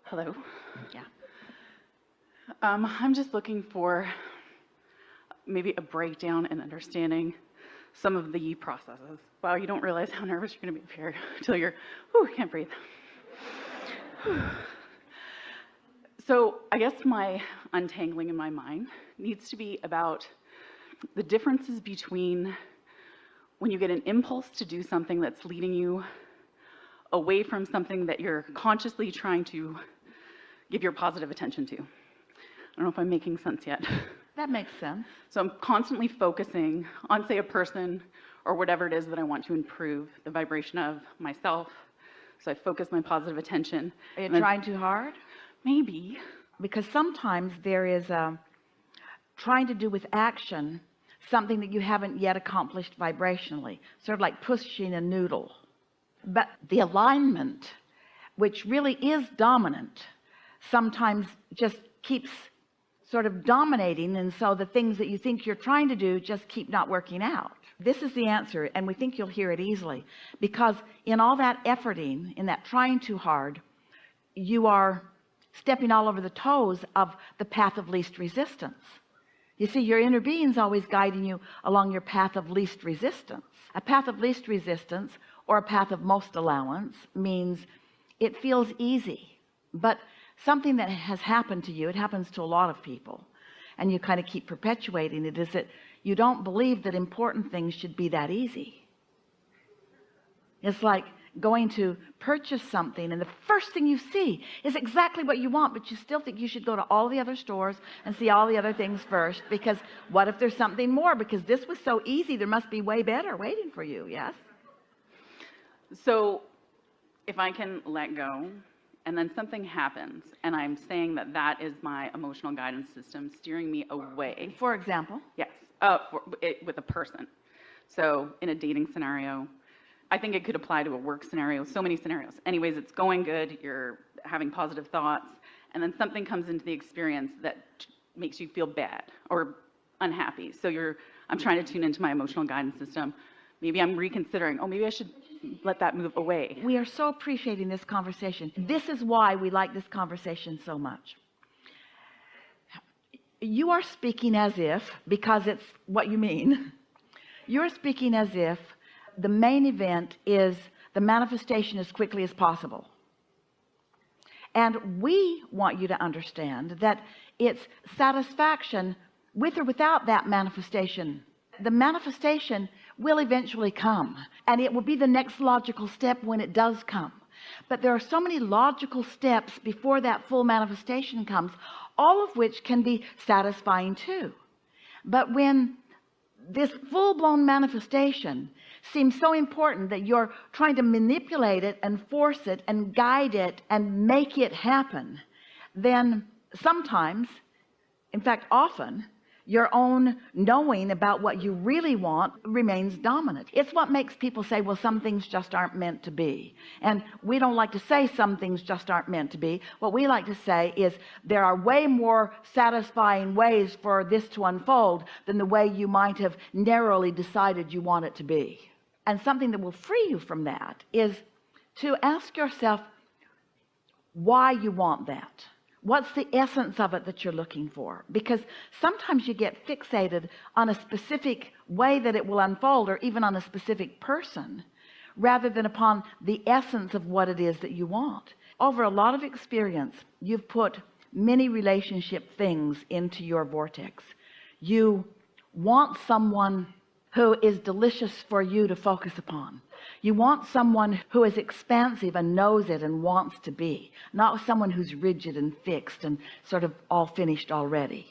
Hello. Yeah. I'm just looking for maybe a breakdown and understanding some of the processes. Wow, you don't realize how nervous you're going to be up here until you're, can't breathe. So I guess my untangling in my mind needs to be about the differences between when you get an impulse to do something that's leading you away from something that you're consciously trying to give your positive attention to. I don't know if I'm making sense yet. That makes sense. So I'm constantly focusing on, say, a person or whatever it is that I want to improve the vibration of myself. So I focus my positive attention. Are you trying too hard? Maybe. Because sometimes there is trying to do with action something that you haven't yet accomplished vibrationally, sort of like pushing a noodle. But the alignment, which really is dominant, sometimes just keeps sort of dominating, and so the things that you think you're trying to do just keep not working out. This is the answer, and we think you'll hear it easily, because in all that efforting, in that trying too hard, you are stepping all over the toes of the path of least resistance. You see, your inner being's always guiding you along your path of least resistance. A path of least resistance, or a path of most allowance, means it feels easy, but something that has happened to you, it happens to a lot of people, and you kind of keep perpetuating it, is that you don't believe that important things should be that easy. It's like going to purchase something, and the first thing you see is exactly what you want, but you still think you should go to all the other stores and see all the other things first, because what if there's something more? Because this was so easy, there must be way better waiting for you. Yes. So if I can let go, and then something happens, and I'm saying that that is my emotional guidance system steering me away. For example? Yes, with a person. So in a dating scenario, I think it could apply to a work scenario, so many scenarios. Anyways, it's going good, you're having positive thoughts, and then something comes into the experience that makes you feel bad or unhappy. So I'm trying to tune into my emotional guidance system. Maybe I'm reconsidering, maybe I should let that move away. We are so appreciating this conversation. This is why we like this conversation so much. You are speaking as if, because it's what you mean, you're speaking as if the main event is the manifestation as quickly as possible. And we want you to understand that it's satisfaction with or without that manifestation. The manifestation will eventually come, and it will be the next logical step when it does come. But there are so many logical steps before that full manifestation comes, all of which can be satisfying too. But when this full-blown manifestation seems so important that you're trying to manipulate it and force it and guide it and make it happen, then sometimes, in fact often, your own knowing about what you really want remains dominant. It's what makes people say, well, some things just aren't meant to be. And we don't like to say some things just aren't meant to be. What we like to say is there are way more satisfying ways for this to unfold than the way you might have narrowly decided you want it to be. And something that will free you from that is to ask yourself why you want that. What's the essence of it that you're looking for? Because sometimes you get fixated on a specific way that it will unfold, or even on a specific person, rather than upon the essence of what it is that you want. Over a lot of experience, you've put many relationship things into your vortex. You want someone who is delicious for you to focus upon. You want someone who is expansive and knows it and wants to be, not someone who's rigid and fixed and sort of all finished already.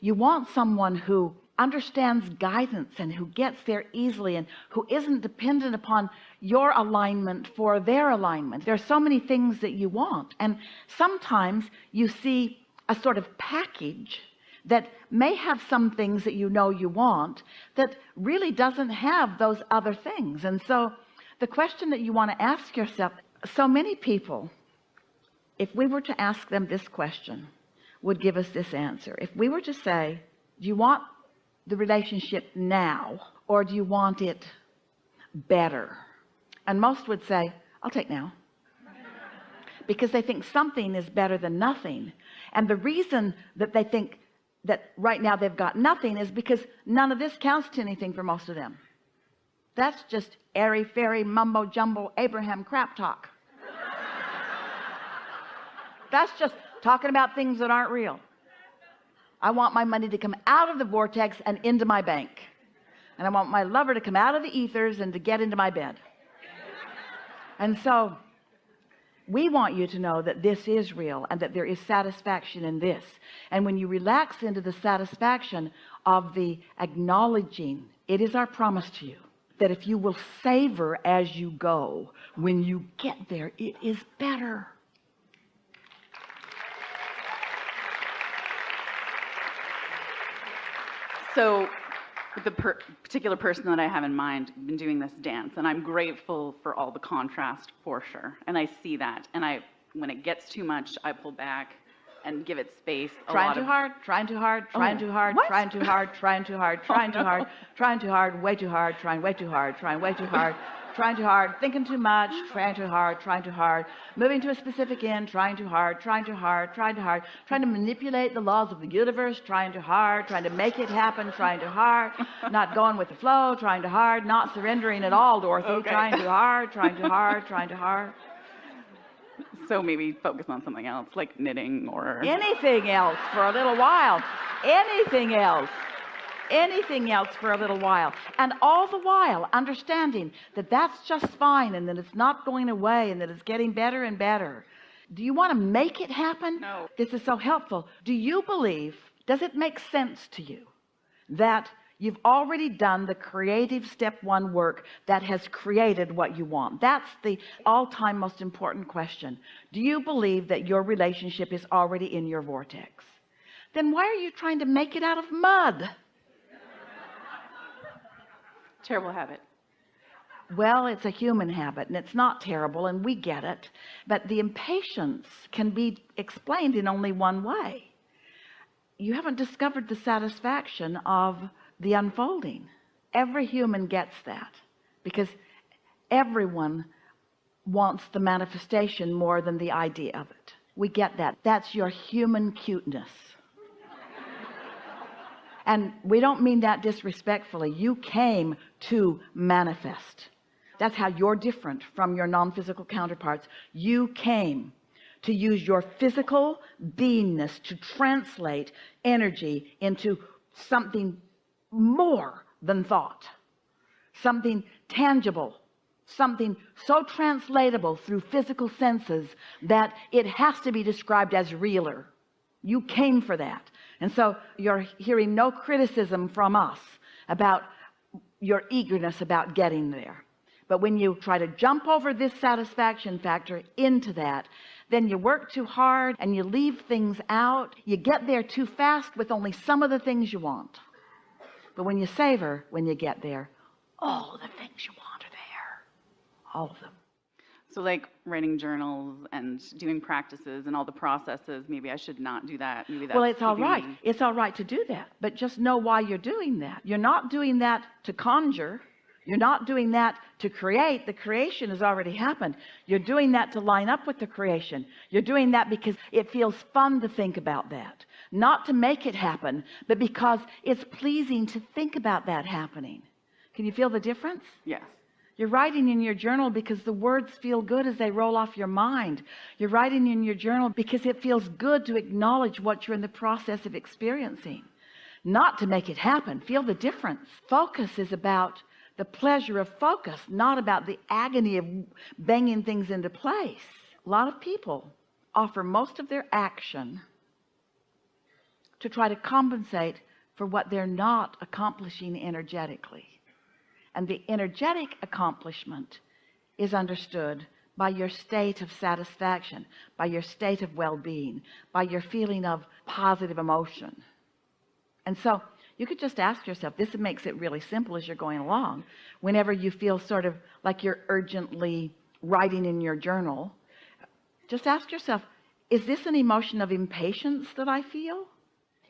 You want someone who understands guidance and who gets there easily and who isn't dependent upon your alignment for their alignment. There are so many things that you want, and sometimes you see a sort of package that may have some things that you know you want that really doesn't have those other things. And so the question that you want to ask yourself, so many people, if we were to ask them this question, would give us this answer. If we were to say, do you want the relationship now, or do you want it better? And most would say, I'll take now. because they think something is better than nothing. And the reason that they think that right now they've got nothing is because none of this counts to anything for most of them. That's just airy fairy mumbo jumbo Abraham crap talk. That's just talking about things that aren't real. I want my money to come out of the vortex and into my bank, and I want my lover to come out of the ethers and to get into my bed. And so we want you to know that this is real and that there is satisfaction in this. And when you relax into the satisfaction of the acknowledging, it is our promise to you that if you will savor as you go, when you get there, it is better. So the particular person that I have in mind, I've been doing this dance, and I'm grateful for all the contrast for sure. And I see that. And when it gets too much, I pull back and give it space. Trying too hard, trying too hard, trying too hard, trying too hard, trying too hard, trying too hard, trying too hard, way too hard, trying way too hard, trying way too hard, trying too hard, thinking too much, trying too hard, moving to a specific end, trying too hard, trying to manipulate the laws of the universe, trying too hard, trying to make it happen, trying too hard, not going with the flow, trying too hard, not surrendering at all, Dorothy, trying too hard, trying too hard, trying too hard. So maybe focus on something else, like knitting or anything else for a little while. Anything else for a little while. And all the while understanding that that's just fine and that it's not going away and that it's getting better and better. Do you want to make it happen? No. This is so helpful. Do you believe, does it make sense to you that you've already done the creative step one work that has created what you want? That's the all-time most important question. Do you believe that your relationship is already in your vortex? Then why are you trying to make it out of mud? Terrible habit. Well, it's a human habit and it's not terrible and we get it, but the impatience can be explained in only one way. You haven't discovered the satisfaction of the unfolding. Every human gets that because everyone wants the manifestation more than the idea of it. We get that. That's your human cuteness. And we don't mean that disrespectfully. You came to manifest. That's how you're different from your non-physical counterparts. You came to use your physical beingness to translate energy into something more than thought, something tangible, something so translatable through physical senses that it has to be described as realer. You came for that. And so you're hearing no criticism from us about your eagerness about getting there. But when you try to jump over this satisfaction factor into that, then you work too hard and you leave things out. You get there too fast with only some of the things you want. But when you savor, when you get there, all the things you want are there. All of them. So like writing journals and doing practices and all the processes, maybe I should not do that. Maybe that's well, it's all right. me. It's all right to do that. But just know why you're doing that. You're not doing that to conjure. You're not doing that to create. The creation has already happened. You're doing that to line up with the creation. You're doing that because it feels fun to think about that. Not to make it happen, but because it's pleasing to think about that happening. Can you feel the difference? Yes. You're writing in your journal because the words feel good as they roll off your mind. You're writing in your journal because it feels good to acknowledge what you're in the process of experiencing. Not to make it happen. Feel the difference. Focus is about the pleasure of focus, not about the agony of banging things into place. A lot of people offer most of their action to try to compensate for what they're not accomplishing energetically. And the energetic accomplishment is understood by your state of satisfaction, by your state of well-being, by your feeling of positive emotion. And so you could just ask yourself, this makes it really simple as you're going along. Whenever you feel sort of like you're urgently writing in your journal, just ask yourself, is this an emotion of impatience that I feel?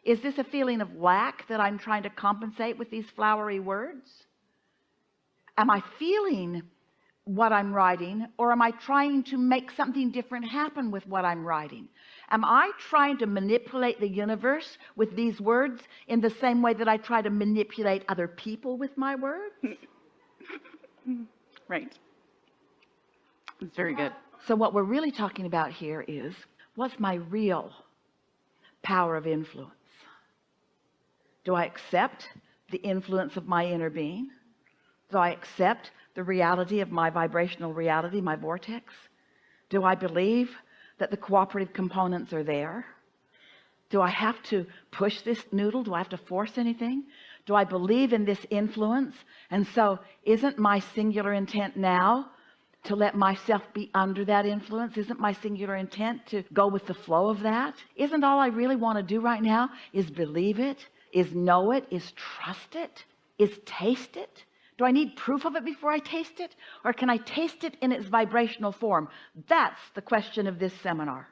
Is this a feeling of lack that I'm trying to compensate with these flowery words? Am I feeling what I'm writing, or am I trying to make something different happen with what I'm writing? Am I trying to manipulate the universe with these words in the same way that I try to manipulate other people with my words? Right. It's very good. So what we're really talking about here is, what's my real power of influence? Do I accept the influence of my inner being? Do I accept the reality of my vibrational reality, my vortex? Do I believe that the cooperative components are there? Do I have to push this noodle? Do I have to force anything? Do I believe in this influence? And so isn't my singular intent now to let myself be under that influence? Isn't my singular intent to go with the flow of that? Isn't all I really want to do right now is believe it, is know it, is trust it, is taste it? Do I need proof of it before I taste it? Or can I taste it in its vibrational form? That's the question of this seminar.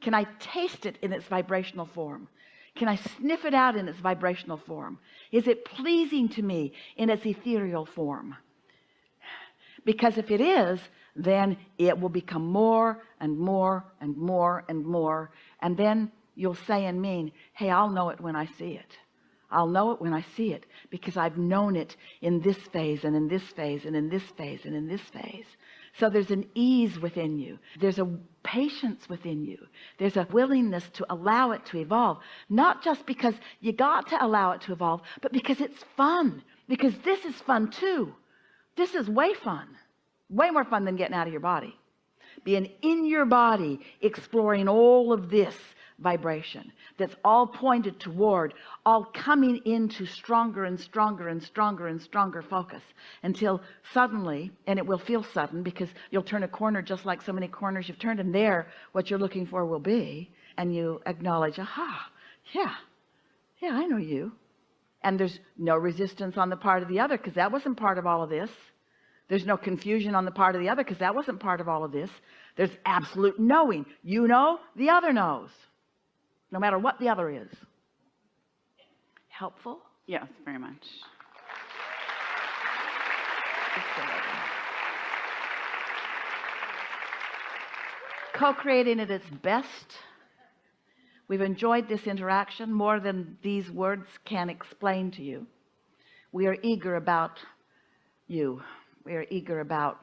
Can I taste it in its vibrational form? Can I sniff it out in its vibrational form? Is it pleasing to me in its ethereal form? Because if it is, then it will become more and more and more and more. And then you'll say and mean, hey, I'll know it when I see it. I'll know it when I see it, because I've known it in this phase and in this phase and in this phase and in this phase. So there's an ease within you. There's a patience within you. There's a willingness to allow it to evolve, not just because you got to allow it to evolve, but because it's fun, because this is fun too. This is way fun, way more fun than getting out of your body. Being in your body, exploring all of this vibration that's all pointed toward, all coming into stronger and stronger and stronger and stronger focus, until suddenly, and it will feel sudden because you'll turn a corner just like so many corners you've turned, and there what you're looking for will be, and you acknowledge, aha, yeah, I know you. And there's no resistance on the part of the other, because that wasn't part of all of this. There's no confusion on the part of the other, because that wasn't part of all of this. There's absolute knowing. You know, the other knows, no matter what the other is. Helpful? Yes, very much. Co-creating at its best. We've enjoyed this interaction more than these words can explain to you. We are eager about you. We are eager about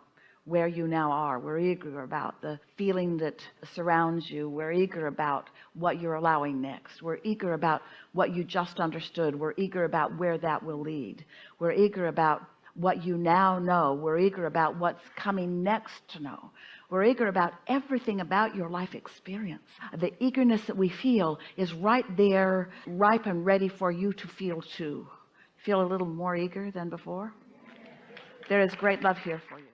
where you now are. We're eager about the feeling that surrounds you. We're eager about what you're allowing next. We're eager about what you just understood. We're eager about where that will lead. We're eager about what you now know. We're eager about what's coming next to know. We're eager about everything about your life experience. The eagerness that we feel is right there, ripe and ready for you to feel too. Feel a little more eager than before? There is great love here for you.